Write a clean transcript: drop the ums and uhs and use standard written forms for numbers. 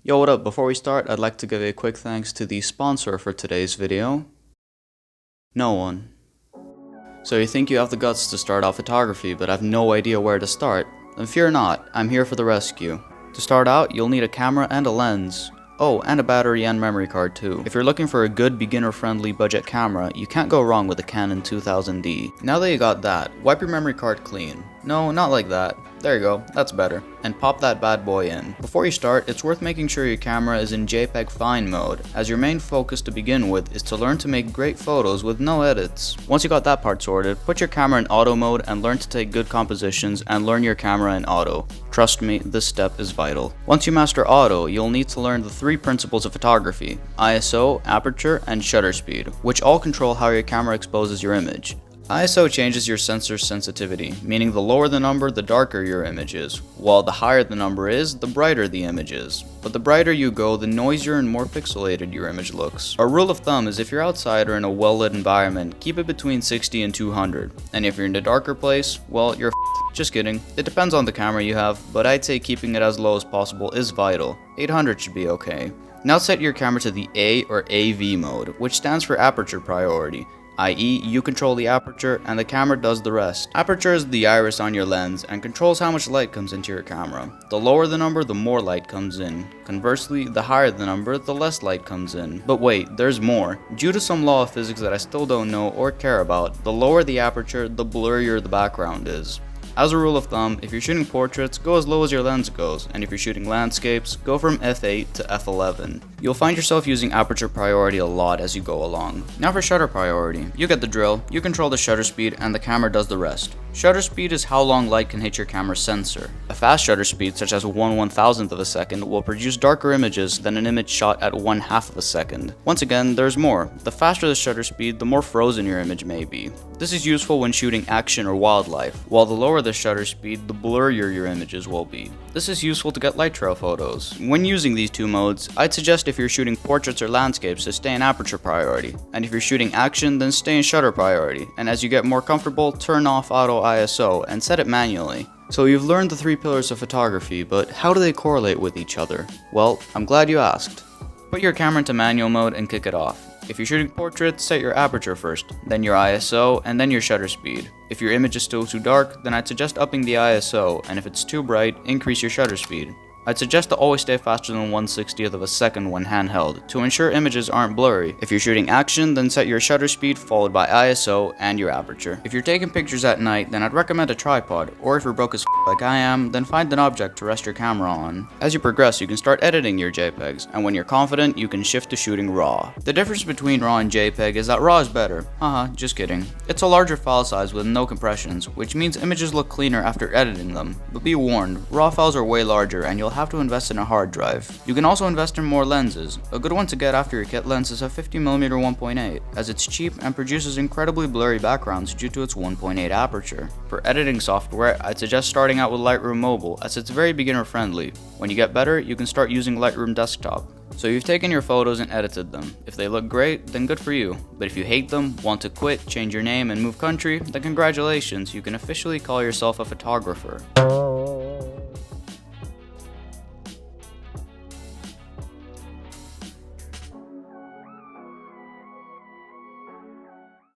Yo, what up? Before we start, I'd like to give a quick thanks to the sponsor for today's video. No one. So you think you have the guts to start out photography but have no idea where to start? Then fear not, I'm here for the rescue. To start out, you'll need a camera and a lens. Oh, and a battery and memory card too. If you're looking for a good beginner-friendly budget camera, you can't go wrong with a Canon 2000D. Now that you got that, wipe your memory card clean. No, not like that. There you go, that's better. And pop that bad boy in. Before you start, it's worth making sure your camera is in JPEG fine mode, as your main focus to begin with is to learn to make great photos with no edits. Once you got that part sorted, put your camera in auto mode and learn to take good compositions and learn your camera in auto. Trust me, this step is vital. Once you master auto, you'll need to learn the three principles of photography: ISO, aperture, and shutter speed, which all control how your camera exposes your image. ISO changes your sensor sensitivity, meaning the lower the number, the darker your image is, while the higher the number is, the brighter the image is. But the brighter you go, the noisier and more pixelated your image looks. A rule of thumb is if you're outside or in a well-lit environment, keep it between 60 and 200. And if you're in a darker place, well, you're f***ed. Just kidding. It depends on the camera you have, but I'd say keeping it as low as possible is vital. 800 should be okay. Now set your camera to the A or AV mode, which stands for aperture priority. i.e., you control the aperture and the camera does the rest. Aperture is the iris on your lens and controls how much light comes into your camera. The lower the number, the more light comes in. Conversely, the higher the number, the less light comes in. But wait, there's more. Due to some law of physics that I still don't know or care about, the lower the aperture, the blurrier the background is. As a rule of thumb, if you're shooting portraits, go as low as your lens goes, and if you're shooting landscapes, go from f8 to f11. You'll find yourself using aperture priority a lot as you go along. Now for shutter priority. You get the drill, you control the shutter speed, and the camera does the rest. Shutter speed is how long light can hit your camera's sensor. A fast shutter speed, such as 1/1000th of a second, will produce darker images than an image shot at 1/2 of a second. Once again, there's more. The faster the shutter speed, the more frozen your image may be. This is useful when shooting action or wildlife, while the lower the shutter speed, the blurrier your images will be. This is useful to get light trail photos. When using these two modes, I'd suggest if you're shooting portraits or landscapes to stay in aperture priority, and if you're shooting action, then stay in shutter priority, and as you get more comfortable, turn off auto ISO and set it manually. So you've learned the three pillars of photography, but how do they correlate with each other? Well, I'm glad you asked. Put your camera into manual mode and kick it off. If you're shooting portraits, set your aperture first, then your ISO, and then your shutter speed. If your image is still too dark, then I'd suggest upping the ISO, and if it's too bright, increase your shutter speed. I'd suggest to always stay faster than 1/60th of a second when handheld, to ensure images aren't blurry. If you're shooting action, then set your shutter speed followed by ISO and your aperture. If you're taking pictures at night, then I'd recommend a tripod, or if you're broke as like I am, then find an object to rest your camera on. As you progress, you can start editing your JPEGs, and when you're confident, you can shift to shooting RAW. The difference between RAW and JPEG is that RAW is better. Haha, just kidding. It's a larger file size with no compressions, which means images look cleaner after editing them. But be warned, RAW files are way larger and you'll have to invest in a hard drive. You can also invest in more lenses. A good one to get after your kit lens is a 50mm 1.8, as it's cheap and produces incredibly blurry backgrounds due to its 1.8 aperture. For editing software, I'd suggest starting out with Lightroom Mobile, as it's very beginner friendly. When you get better, you can start using Lightroom Desktop. So you've taken your photos and edited them. If they look great, then good for you. But if you hate them, want to quit, change your name, and move country, then congratulations, you can officially call yourself a photographer.